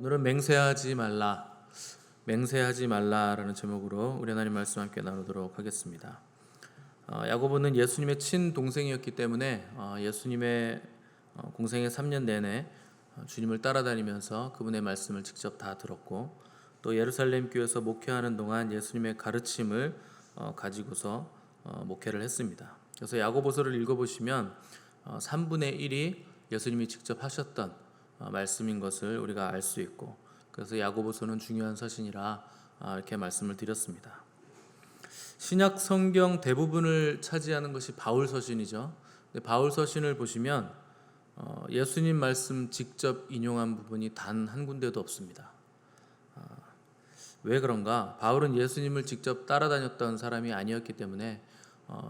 오늘은 맹세하지 말라라는 제목으로 우리 하나님 말씀 함께 나누도록 하겠습니다. 야고보는 예수님의 친동생이었기 때문에 예수님의 공생의 3년 내내 주님을 따라다니면서 그분의 말씀을 직접 다 들었고, 또 예루살렘 교회에서 목회하는 동안 예수님의 가르침을 가지고서 목회를 했습니다. 그래서 야고보서를 읽어보시면 3분의 1이 예수님이 직접 하셨던 말씀인 것을 우리가 알 수 있고, 그래서 야고보서는 중요한 서신이라 이렇게 말씀을 드렸습니다. 신약 성경 대부분을 차지하는 것이 바울 서신이죠. 바울 서신을 보시면 예수님 말씀 직접 인용한 부분이 단 한 군데도 없습니다. 왜 그런가? 바울은 예수님을 직접 따라다녔던 사람이 아니었기 때문에,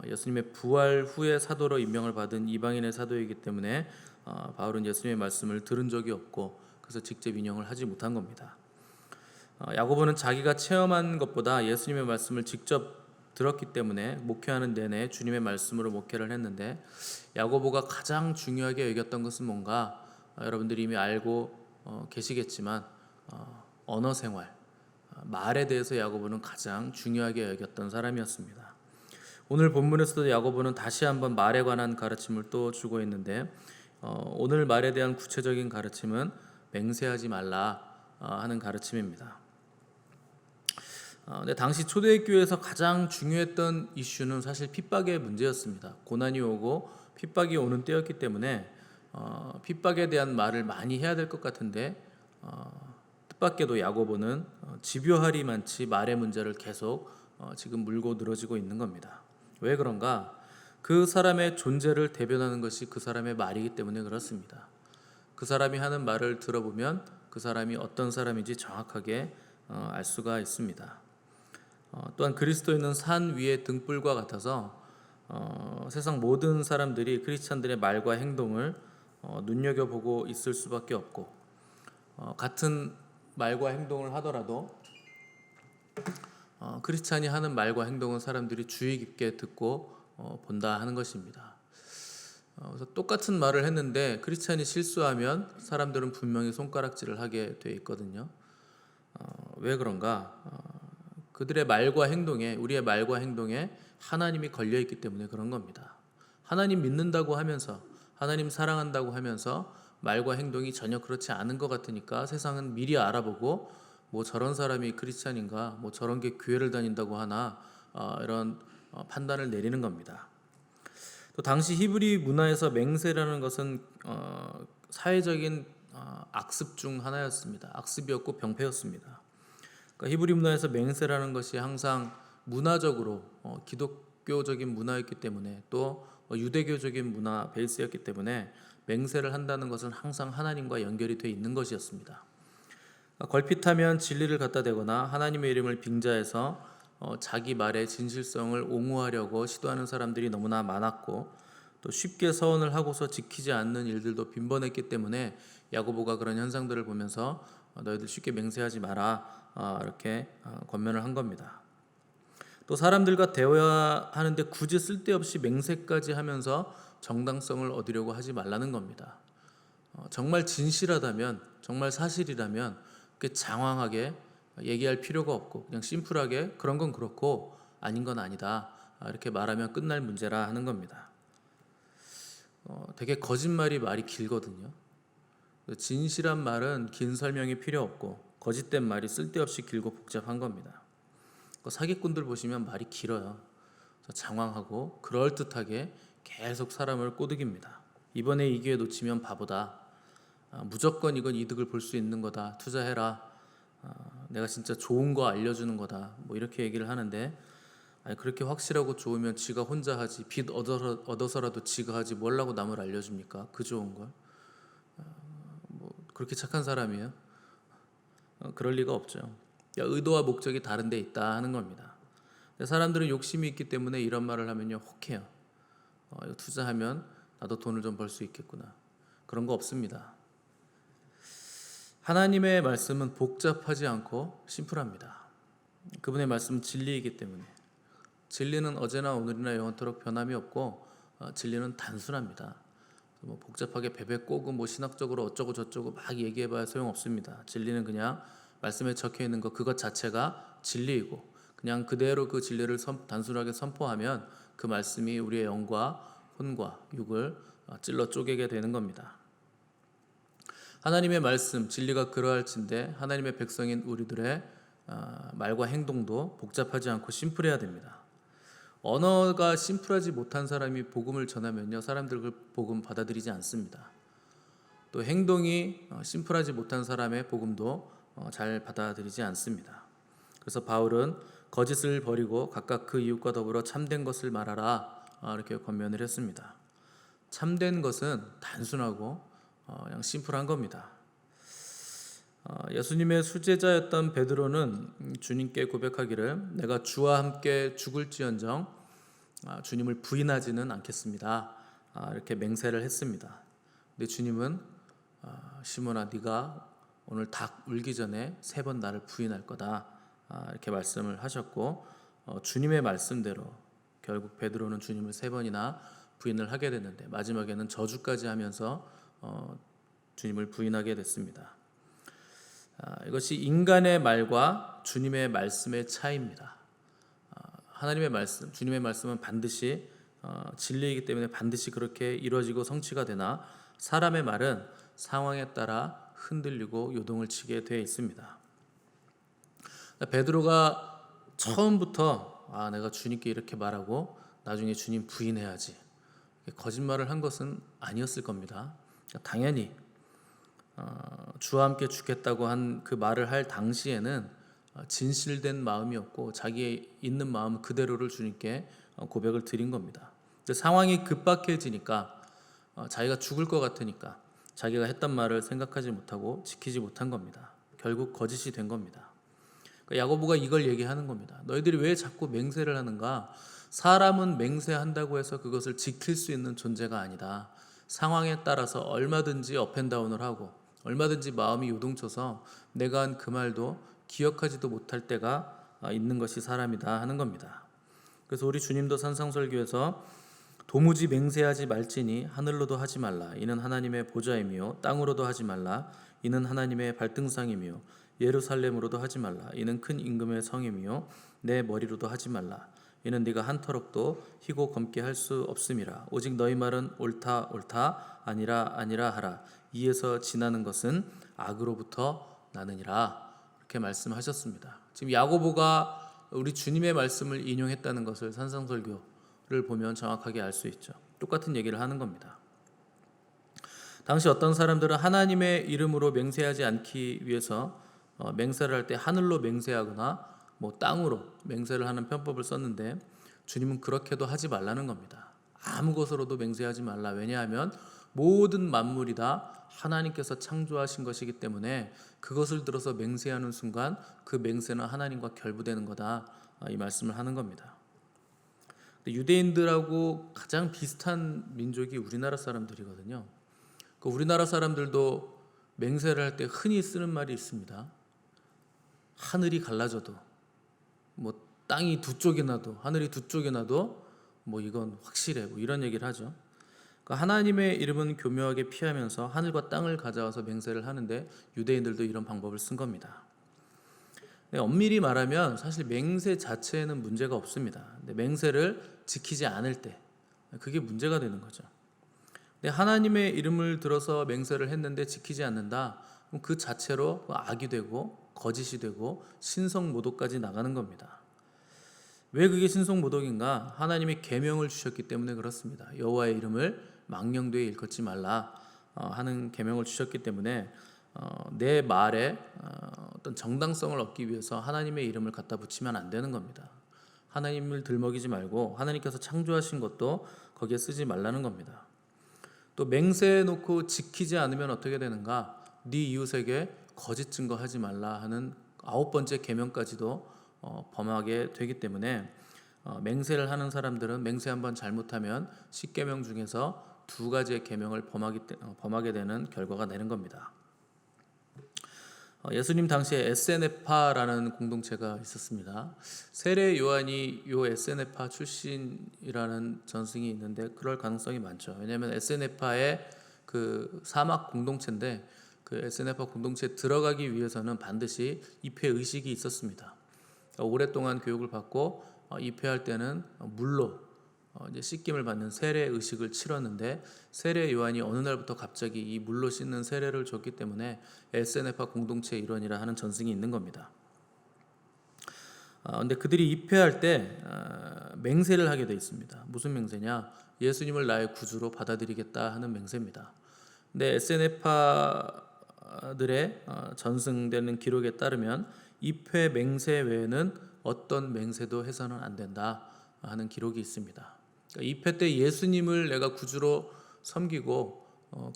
예수님의 부활 후에 사도로 임명을 받은 이방인의 사도이기 때문에 바울은 예수님의 말씀을 들은 적이 없고, 그래서 직접 인용을 하지 못한 겁니다. 야고보는 자기가 체험한 것보다 예수님의 말씀을 직접 들었기 때문에 목회하는 내내 주님의 말씀으로 목회를 했는데, 야고보가 가장 중요하게 여겼던 것은 뭔가, 여러분들이 이미 알고 계시겠지만 언어 생활, 말에 대해서 야고보는 가장 중요하게 여겼던 사람이었습니다. 오늘 본문에서도 야고보는 다시 한번 말에 관한 가르침을 또 주고 있는데, 오늘 말에 대한 구체적인 가르침은 맹세하지 말라 하는 가르침입니다. 근데 당시 초대교회에서 가장 중요했던 이슈는 사실 핍박의 문제였습니다. 고난이 오고 핍박이 오는 때였기 때문에 핍박에 대한 말을 많이 해야 될 것 같은데, 뜻밖에도 야고보는 집요하리만치 말의 문제를 계속 지금 물고 늘어지고 있는 겁니다. 왜 그런가? 그 사람의 존재를 대변하는 것이 그 사람의 말이기 때문에 그렇습니다. 그 사람이 하는 말을 들어보면 그 사람이 어떤 사람인지 정확하게 알 수가 있습니다. 또한 그리스도인은 산 위의 등불과 같아서 세상 모든 사람들이 크리스찬들의 말과 행동을 눈여겨보고 있을 수밖에 없고, 같은 말과 행동을 하더라도 크리스찬이 하는 말과 행동은 사람들이 주의 깊게 듣고 본다 하는 것입니다. 그래서 똑같은 말을 했는데 크리스찬이 실수하면 사람들은 분명히 손가락질을 하게 돼 있거든요. 왜 그런가? 그들의 말과 행동에, 우리의 말과 행동에 하나님이 걸려 있기 때문에 그런 겁니다. 하나님 믿는다고 하면서, 하나님 사랑한다고 하면서 말과 행동이 전혀 그렇지 않은 것 같으니까 세상은 미리 알아보고, 뭐 저런 사람이 크리스찬인가, 뭐 저런 게 교회를 다닌다고 하나, 이런 판단을 내리는 겁니다. 또 당시 히브리 문화에서 맹세라는 것은 사회적인 악습 중 하나였습니다. 악습이었고 병폐였습니다. 그러니까 히브리 문화에서 맹세라는 것이 항상 문화적으로 기독교적인 문화였기 때문에, 또 유대교적인 문화 베이스였기 때문에 맹세를 한다는 것은 항상 하나님과 연결이 되어 있는 것이었습니다. 걸핏하면 진리를 갖다 대거나 하나님의 이름을 빙자해서 자기 말의 진실성을 옹호하려고 시도하는 사람들이 너무나 많았고, 또 쉽게 서원을 하고서 지키지 않는 일들도 빈번했기 때문에 야고보가 그런 현상들을 보면서 너희들 쉽게 맹세하지 마라, 이렇게 권면을 한 겁니다. 또 사람들과 대화하는데 굳이 쓸데없이 맹세까지 하면서 정당성을 얻으려고 하지 말라는 겁니다. 정말 진실하다면, 정말 사실이라면 그렇게 장황하게 얘기할 필요가 없고, 그냥 심플하게 그런 건 그렇고 아닌 건 아니다, 이렇게 말하면 끝날 문제라 하는 겁니다. 되게 거짓말이 말이 길거든요. 진실한 말은 긴 설명이 필요 없고, 거짓된 말이 쓸데없이 길고 복잡한 겁니다. 사기꾼들 보시면 말이 길어요. 장황하고 그럴듯하게 계속 사람을 꼬드깁니다. 이번에 이 기회 놓치면 바보다, 무조건 이건 이득을 볼 수 있는 거다, 투자해라, 내가 진짜 좋은 거 알려주는 거다, 뭐 이렇게 얘기를 하는데, 그렇게 확실하고 좋으면 지가 혼자 하지, 빚 얻어서라도 지가 하지, 뭘라고 남을 알려줍니까? 그 좋은 걸. 뭐 그렇게 착한 사람이에요? 그럴 리가 없죠. 의도와 목적이 다른 데 있다 하는 겁니다. 사람들은 욕심이 있기 때문에 이런 말을 하면요, 혹해요. 이거 투자하면 나도 돈을 좀 벌 수 있겠구나. 그런 거 없습니다. 하나님의 말씀은 복잡하지 않고 심플합니다. 그분의 말씀은 진리이기 때문에. 진리는 어제나 오늘이나 영원토록 변함이 없고, 진리는 단순합니다. 뭐 복잡하게 베베 꼬고 뭐 신학적으로 어쩌고 저쩌고 막 얘기해봐야 소용없습니다. 진리는 그냥 말씀에 적혀 있는 것 그것 자체가 진리이고 그냥 그대로 그 진리를 단순하게 선포하면 그 말씀이 우리의 영과 혼과 육을 찔러 쪼개게 되는 겁니다. 하나님의 말씀 진리가 그러할진데 하나님의 백성인 우리들의 말과 행동도 복잡하지 않고 심플해야 됩니다. 언어가 심플하지 못한 사람이 복음을 전하면요 사람들 그 복음 받아들이지 않습니다. 또 행동이 심플하지 못한 사람의 복음도 잘 받아들이지 않습니다. 그래서 바울은 거짓을 버리고 각각 그 이웃과 더불어 참된 것을 말하라 이렇게 권면을 했습니다. 참된 것은 단순하고 그냥 심플한 겁니다. 예수님의 수제자였던 베드로는 주님께 고백하기를 내가 주와 함께 죽을지언정 주님을 부인하지는 않겠습니다 이렇게 맹세를 했습니다. 근데 주님은 시몬아 네가 오늘 닭 울기 전에 3번 나를 부인할 거다 이렇게 말씀을 하셨고 주님의 말씀대로 결국 베드로는 주님을 3번이나 부인을 하게 됐는데 마지막에는 저주까지 하면서 주님을 부인하게 됐습니다. 이것이 인간의 말과 주님의 말씀의 차이입니다. 하나님의 말씀, 주님의 말씀은 반드시 진리이기 때문에 반드시 그렇게 이루어지고 성취가 되나 사람의 말은 상황에 따라 흔들리고 요동을 치게 되어 있습니다. 베드로가 처음부터 내가 주님께 이렇게 말하고 나중에 주님 부인해야지 거짓말을 한 것은 아니었을 겁니다. 당연히 주와 함께 죽겠다고 한 그 말을 할 당시에는 진실된 마음이었고 자기의 있는 마음 그대로를 주님께 고백을 드린 겁니다. 상황이 급박해지니까 자기가 죽을 것 같으니까 자기가 했던 말을 생각하지 못하고 지키지 못한 겁니다. 결국 거짓이 된 겁니다. 야고보가 이걸 얘기하는 겁니다. 너희들이 왜 자꾸 맹세를 하는가? 사람은 맹세한다고 해서 그것을 지킬 수 있는 존재가 아니다. 상황에 따라서 얼마든지 업앤다운을 하고 얼마든지 마음이 요동쳐서 내가 한 그 말도 기억하지도 못할 때가 있는 것이 사람이다 하는 겁니다. 그래서 우리 주님도 산상설교에서 도무지 맹세하지 말지니 하늘로도 하지 말라 이는 하나님의 보좌이며 땅으로도 하지 말라 이는 하나님의 발등상이며 예루살렘으로도 하지 말라 이는 큰 임금의 성이며 내 머리로도 하지 말라 이는 네가 한 터럭도 희고 검게 할 수 없음이라 오직 너희 말은 옳다 옳다 아니라 아니라 하라 이에서 지나는 것은 악으로부터 나느니라 이렇게 말씀하셨습니다. 지금 야고보가 우리 주님의 말씀을 인용했다는 것을 산상설교를 보면 정확하게 알 수 있죠. 똑같은 얘기를 하는 겁니다. 당시 어떤 사람들은 하나님의 이름으로 맹세하지 않기 위해서 맹세를 할 때 하늘로 맹세하거나 뭐 땅으로 맹세를 하는 편법을 썼는데 주님은 그렇게도 하지 말라는 겁니다. 아무 것으로도 맹세하지 말라. 왜냐하면 모든 만물이 다 하나님께서 창조하신 것이기 때문에 그것을 들어서 맹세하는 순간 그 맹세는 하나님과 결부되는 거다. 이 말씀을 하는 겁니다. 유대인들하고 가장 비슷한 민족이 우리나라 사람들이거든요. 그 우리나라 사람들도 맹세를 할 때 흔히 쓰는 말이 있습니다. 하늘이 갈라져도 뭐 땅이 두 쪽이 나도 하늘이 두 쪽이 나도 뭐 이건 확실해 뭐 이런 얘기를 하죠. 그러니까 하나님의 이름은 교묘하게 피하면서 하늘과 땅을 가져와서 맹세를 하는데 유대인들도 이런 방법을 쓴 겁니다. 엄밀히 말하면 사실 맹세 자체에는 문제가 없습니다. 근데 맹세를 지키지 않을 때 그게 문제가 되는 거죠. 근데 하나님의 이름을 들어서 맹세를 했는데 지키지 않는다. 그럼 그 자체로 악이 되고 거짓이 되고 신성모독까지 나가는 겁니다. 왜 그게 신성모독인가? 하나님이 계명을 주셨기 때문에 그렇습니다. 여호와의 이름을 망령되이 일컫지 말라 하는 계명을 주셨기 때문에 내 말에 어떤 정당성을 얻기 위해서 하나님의 이름을 갖다 붙이면 안 되는 겁니다. 하나님을 들먹이지 말고 하나님께서 창조하신 것도 거기에 쓰지 말라는 겁니다. 또 맹세해 놓고 지키지 않으면 어떻게 되는가? 네 이웃에게 거짓 증거하지 말라 하는 9번째 계명까지도 범하게 되기 때문에 맹세를 하는 사람들은 맹세 한번 잘못하면 10계명 중에서 2가지의 계명을 범하게 되는 결과가 되는 겁니다. 예수님 당시에 에세네파라는 공동체가 있었습니다. 세례 요한이 요 에세네파 출신이라는 전승이 있는데 그럴 가능성이 많죠. 왜냐하면 에세네파의 그 사막 공동체인데 그 에세네파 공동체에 들어가기 위해서는 반드시 입회 의식이 있었습니다. 오랫동안 교육을 받고 입회할 때는 물로 이제 씻김을 받는 세례 의식을 치렀는데 세례 요한이 어느 날부터 갑자기 이 물로 씻는 세례를 줬기 때문에 에세네파 공동체 일원이라 하는 전승이 있는 겁니다. 근데 그들이 입회할 때 맹세를 하게 돼 있습니다. 무슨 맹세냐? 예수님을 나의 구주로 받아들이겠다 하는 맹세입니다. 근데 에세네파들의 전승되는 기록에 따르면 입회 맹세 외에는 어떤 맹세도 해서는 안 된다 하는 기록이 있습니다. 입회 때 예수님을 내가 구주로 섬기고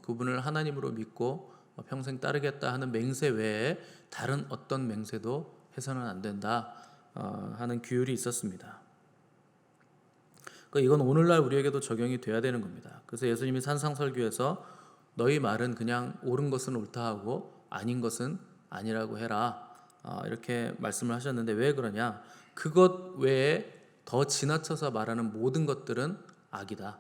그분을 하나님으로 믿고 평생 따르겠다 하는 맹세 외에 다른 어떤 맹세도 해서는 안 된다 하는 규율이 있었습니다. 이건 오늘날 우리에게도 적용이 돼야 되는 겁니다. 그래서 예수님이 산상설교에서 너희 말은 그냥 옳은 것은 옳다 하고 아닌 것은 아니라고 해라 이렇게 말씀을 하셨는데 왜 그러냐? 그것 외에 더 지나쳐서 말하는 모든 것들은 악이다,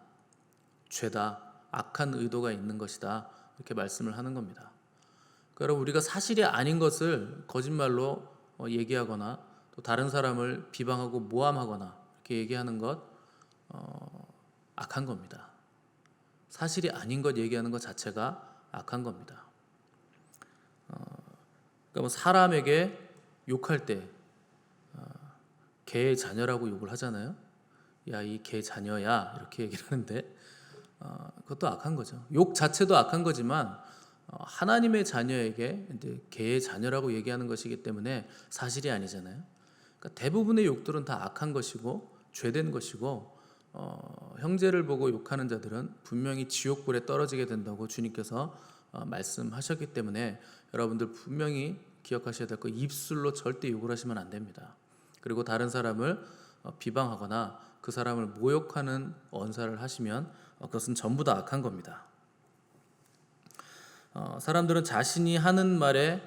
죄다, 악한 의도가 있는 것이다 이렇게 말씀을 하는 겁니다. 여러분 우리가 사실이 아닌 것을 거짓말로 얘기하거나 또 다른 사람을 비방하고 모함하거나 이렇게 얘기하는 것 악한 겁니다. 사실이 아닌 것 얘기하는 것 자체가 악한 겁니다. 그러니까 뭐 사람에게 욕할 때 개의 자녀라고 욕을 하잖아요. 야, 이 개 자녀야 이렇게 얘기를 하는데 그것도 악한 거죠. 욕 자체도 악한 거지만 하나님의 자녀에게 이제 개의 자녀라고 얘기하는 것이기 때문에 사실이 아니잖아요. 그러니까 대부분의 욕들은 다 악한 것이고 죄된 것이고 형제를 보고 욕하는 자들은 분명히 지옥불에 떨어지게 된다고 주님께서 말씀하셨기 때문에 여러분들 분명히 기억하셔야 될 거 입술로 절대 욕을 하시면 안 됩니다. 그리고 다른 사람을 비방하거나 그 사람을 모욕하는 언사를 하시면 그것은 전부 다 악한 겁니다. 사람들은 자신이 하는 말에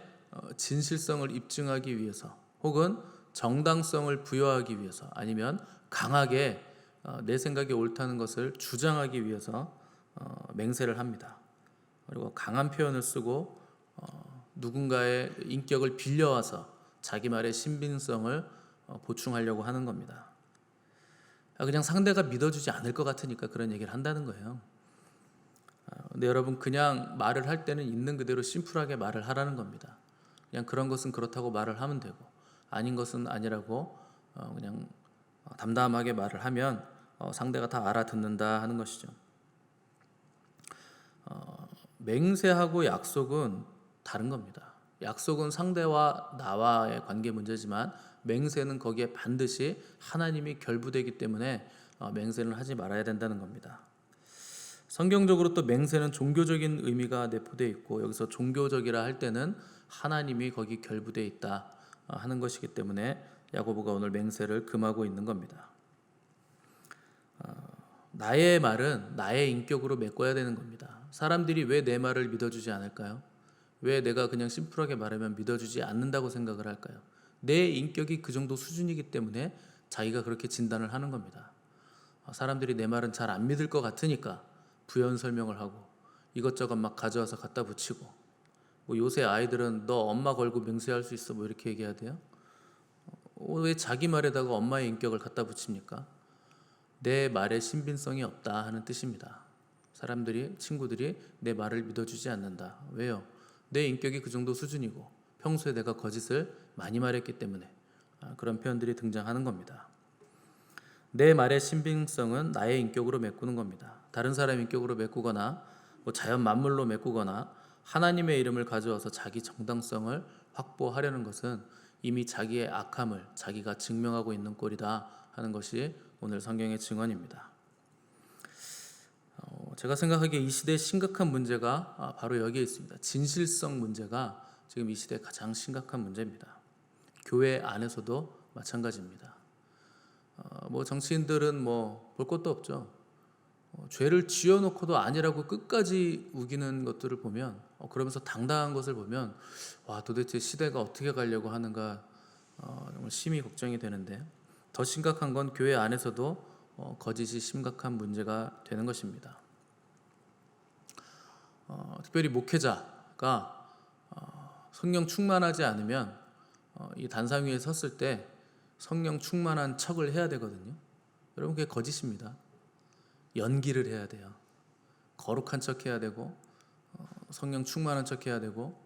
진실성을 입증하기 위해서 혹은 정당성을 부여하기 위해서 아니면 강하게 내 생각이 옳다는 것을 주장하기 위해서 맹세를 합니다. 그리고 강한 표현을 쓰고 누군가의 인격을 빌려와서 자기 말의 신빙성을 보충하려고 하는 겁니다. 그냥 상대가 믿어주지 않을 것 같으니까 그런 얘기를 한다는 거예요. 근데 여러분 그냥 말을 할 때는 있는 그대로 심플하게 말을 하라는 겁니다. 그냥 그런 것은 그렇다고 말을 하면 되고 아닌 것은 아니라고 그냥 담담하게 말을 하면 상대가 다 알아듣는다 하는 것이죠. 맹세하고 약속은 다른 겁니다. 약속은 상대와 나와의 관계 문제지만 맹세는 거기에 반드시 하나님이 결부되기 때문에 맹세는 하지 말아야 된다는 겁니다. 성경적으로 또 맹세는 종교적인 의미가 내포되어 있고 여기서 종교적이라 할 때는 하나님이 거기 결부되어 있다 하는 것이기 때문에 야고보가 오늘 맹세를 금하고 있는 겁니다. 나의 말은 나의 인격으로 메꿔야 되는 겁니다. 사람들이 왜 내 말을 믿어주지 않을까요? 왜 내가 그냥 심플하게 말하면 믿어주지 않는다고 생각을 할까요? 내 인격이 그 정도 수준이기 때문에 자기가 그렇게 진단을 하는 겁니다. 사람들이 내 말은 잘 안 믿을 것 같으니까 부연 설명을 하고 이것저것 막 가져와서 갖다 붙이고 뭐 요새 아이들은 너 엄마 걸고 맹세할 수 있어 뭐 이렇게 얘기해야 돼요? 왜 자기 말에다가 엄마의 인격을 갖다 붙입니까? 내 말에 신빙성이 없다 하는 뜻입니다. 사람들이 친구들이 내 말을 믿어주지 않는다. 왜요? 내 인격이 그 정도 수준이고 평소에 내가 거짓을 많이 말했기 때문에 그런 표현들이 등장하는 겁니다. 내 말의 신빙성은 나의 인격으로 메꾸는 겁니다. 다른 사람의 인격으로 메꾸거나 뭐 자연 만물로 메꾸거나 하나님의 이름을 가져와서 자기 정당성을 확보하려는 것은 이미 자기의 악함을 자기가 증명하고 있는 꼴이다 하는 것이 오늘 성경의 증언입니다. 제가 생각하기에 이 시대의 심각한 문제가 바로 여기에 있습니다. 진실성 문제가 지금 이 시대의 가장 심각한 문제입니다. 교회 안에서도 마찬가지입니다. 뭐 정치인들은 뭐 볼 것도 없죠. 죄를 지어놓고도 아니라고 끝까지 우기는 것들을 보면 그러면서 당당한 것을 보면 와, 도대체 시대가 어떻게 가려고 하는가 정말 심히 걱정이 되는데, 더 심각한 건 교회 안에서도 거짓이 심각한 문제가 되는 것입니다. 특별히 목회자가 성령 충만하지 않으면 이 단상 위에 섰을 때 성령 충만한 척을 해야 되거든요. 여러분, 그게 거짓입니다. 연기를 해야 돼요. 거룩한 척 해야 되고 성령 충만한 척 해야 되고,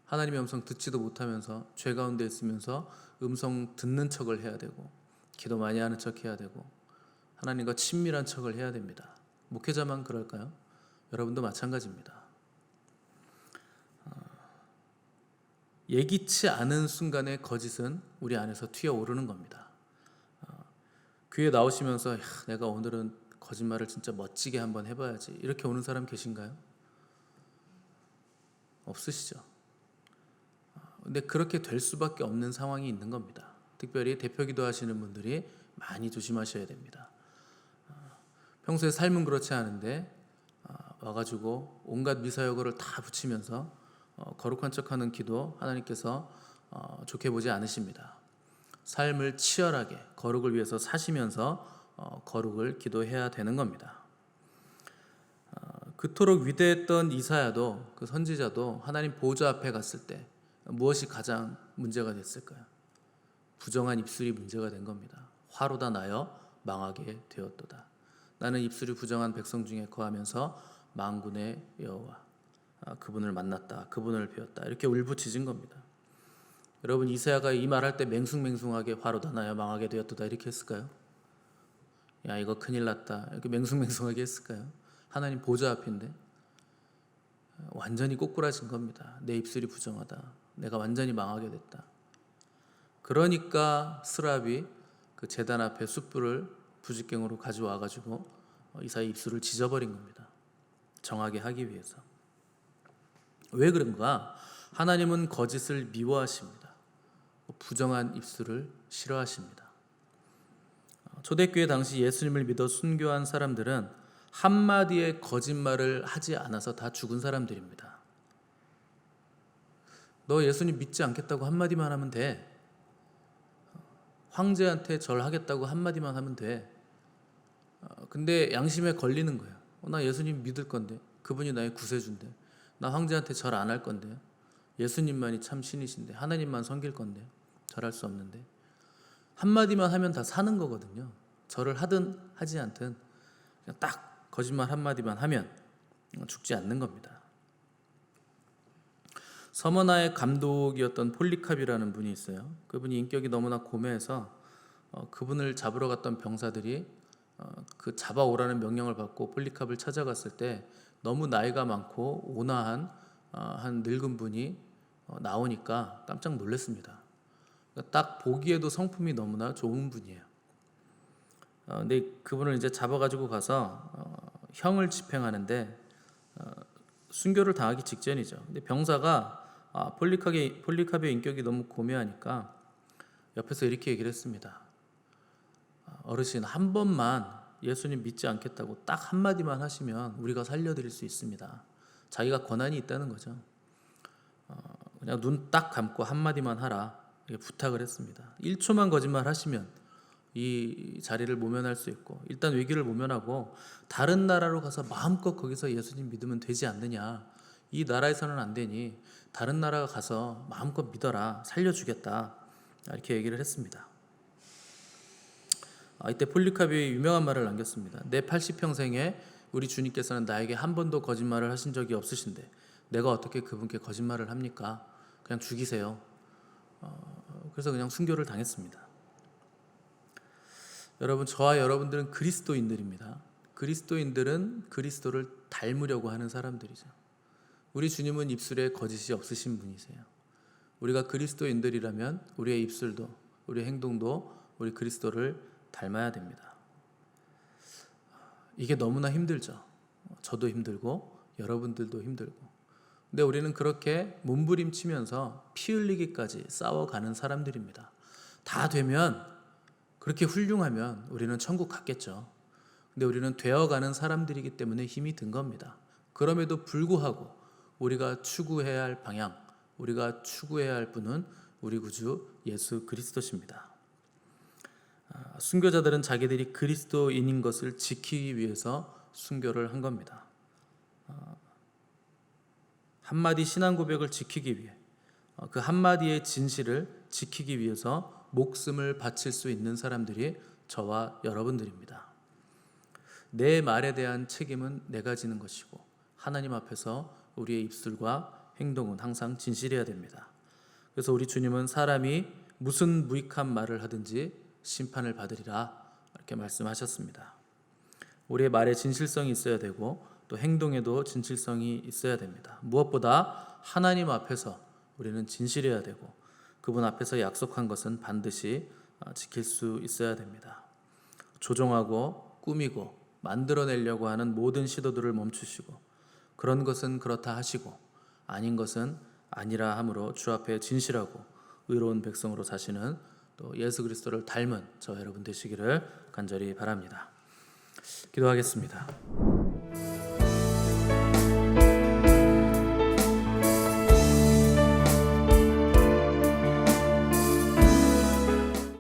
하나님의 음성 듣지도 못하면서 죄 가운데 있으면서 음성 듣는 척을 해야 되고, 기도 많이 하는 척 해야 되고, 하나님과 친밀한 척을 해야 됩니다. 목회자만 그럴까요? 여러분도 마찬가지입니다. 예기치 않은 순간에 거짓은 우리 안에서 튀어오르는 겁니다. 교회 나오시면서 내가 오늘은 거짓말을 진짜 멋지게 한번 해봐야지, 이렇게 오는 사람 계신가요? 없으시죠? 근데 그렇게 될 수밖에 없는 상황이 있는 겁니다. 특별히 대표기도 하시는 분들이 많이 조심하셔야 됩니다. 평소에 삶은 그렇지 않은데 와가지고 온갖 미사여구를 다 붙이면서 거룩한 척하는 기도, 하나님께서 좋게 보지 않으십니다. 삶을 치열하게 거룩을 위해서 사시면서 거룩을 기도해야 되는 겁니다. 그토록 위대했던 이사야도, 그 선지자도 하나님 보좌 앞에 갔을 때 무엇이 가장 문제가 됐을까요? 부정한 입술이 문제가 된 겁니다. 화로다 나여 망하게 되었도다. 나는 입술이 부정한 백성 중에 거하면서 만군의 여호와 그분을 만났다, 그분을 배웠다, 이렇게 울부짖은 겁니다. 여러분, 이사야가 이 말할 때 맹숭맹숭하게 화로다 나여 망하게 되었도다 이렇게 했을까요? 야, 이거 큰일 났다, 이렇게 맹숭맹숭하게 했을까요? 하나님 보좌 앞인데 완전히 꼬꾸라진 겁니다. 내 입술이 부정하다, 내가 완전히 망하게 됐다. 그러니까 스랍이 그 제단 앞에 숯불을 부직갱으로 가져와 가지고 이사야 입술을 찢어버린 겁니다. 정하게 하기 위해서. 왜 그런가? 하나님은 거짓을 미워하십니다. 부정한 입술을 싫어하십니다. 초대교회 당시 예수님을 믿어 순교한 사람들은 한마디의 거짓말을 하지 않아서 다 죽은 사람들입니다. 너 예수님 믿지 않겠다고 한마디만 하면 돼. 황제한테 절하겠다고 한마디만 하면 돼. 근데 양심에 걸리는 거예요. 나 예수님 믿을 건데, 그분이 나의 구세주인데, 나 황제한테 절 안 할 건데, 예수님만이 참 신이신데, 하나님만 섬길 건데 절할 수 없는데, 한마디만 하면 다 사는 거거든요. 절을 하든 하지 않든 그냥 딱 거짓말 한마디만 하면 죽지 않는 겁니다. 서머나의 감독이었던 폴리캅이라는 분이 있어요. 그분이 인격이 너무나 고매해서 그분을 잡으러 갔던 병사들이 그 잡아오라는 명령을 받고 폴리캅을 찾아갔을 때 너무 나이가 많고 온화한 한 늙은 분이 나오니까 깜짝 놀랐습니다. 딱 보기에도 성품이 너무나 좋은 분이에요. 근데 그분을 이제 잡아가지고 가서 형을 집행하는데 순교를 당하기 직전이죠. 근데 병사가 폴리캅의 인격이 너무 고매하니까 옆에서 이렇게 얘기를 했습니다. 어르신, 한 번만 예수님 믿지 않겠다고 딱 한마디만 하시면 우리가 살려드릴 수 있습니다. 자기가 권한이 있다는 거죠. 그냥 눈 딱 감고 한마디만 하라, 이렇게 부탁을 했습니다. 1초만 거짓말 하시면 이 자리를 모면할 수 있고, 일단 위기를 모면하고 다른 나라로 가서 마음껏 거기서 예수님 믿으면 되지 않느냐, 이 나라에서는 안 되니 다른 나라 가서 마음껏 믿어라, 살려주겠다, 이렇게 얘기를 했습니다. 이때 폴리캅이 유명한 말을 남겼습니다. 내 80평생에 우리 주님께서는 나에게 한 번도 거짓말을 하신 적이 없으신데 내가 어떻게 그분께 거짓말을 합니까? 그냥 죽이세요. 그래서 그냥 순교를 당했습니다. 여러분, 저와 여러분들은 그리스도인들입니다. 그리스도인들은 그리스도를 닮으려고 하는 사람들이죠. 우리 주님은 입술에 거짓이 없으신 분이세요. 우리가 그리스도인들이라면 우리의 입술도, 우리의 행동도 우리 그리스도를 닮아야 됩니다. 이게 너무나 힘들죠. 저도 힘들고 여러분들도 힘들고. 근데 우리는 그렇게 몸부림치면서 피 흘리기까지 싸워가는 사람들입니다. 다 되면, 그렇게 훌륭하면 우리는 천국 갔겠죠. 근데 우리는 되어가는 사람들이기 때문에 힘이 든 겁니다. 그럼에도 불구하고 우리가 추구해야 할 방향, 우리가 추구해야 할 분은 우리 구주 예수 그리스도십니다. 순교자들은 자기들이 그리스도인인 것을 지키기 위해서 순교를 한 겁니다. 한마디 신앙 고백을 지키기 위해, 그 한마디의 진실을 지키기 위해서 목숨을 바칠 수 있는 사람들이 저와 여러분들입니다. 내 말에 대한 책임은 내가 지는 것이고 하나님 앞에서 우리의 입술과 행동은 항상 진실해야 됩니다. 그래서 우리 주님은 사람이 무슨 무익한 말을 하든지 심판을 받으리라 이렇게 말씀하셨습니다. 우리의 말에 진실성이 있어야 되고 또 행동에도 진실성이 있어야 됩니다. 무엇보다 하나님 앞에서 우리는 진실해야 되고 그분 앞에서 약속한 것은 반드시 지킬 수 있어야 됩니다. 조종하고 꾸미고 만들어내려고 하는 모든 시도들을 멈추시고 그런 것은 그렇다 하시고 아닌 것은 아니라 함으로 주 앞에 진실하고 의로운 백성으로 사시는 또 예수 그리스도를 닮은 저 여러분 되시기를 간절히 바랍니다. 기도하겠습니다.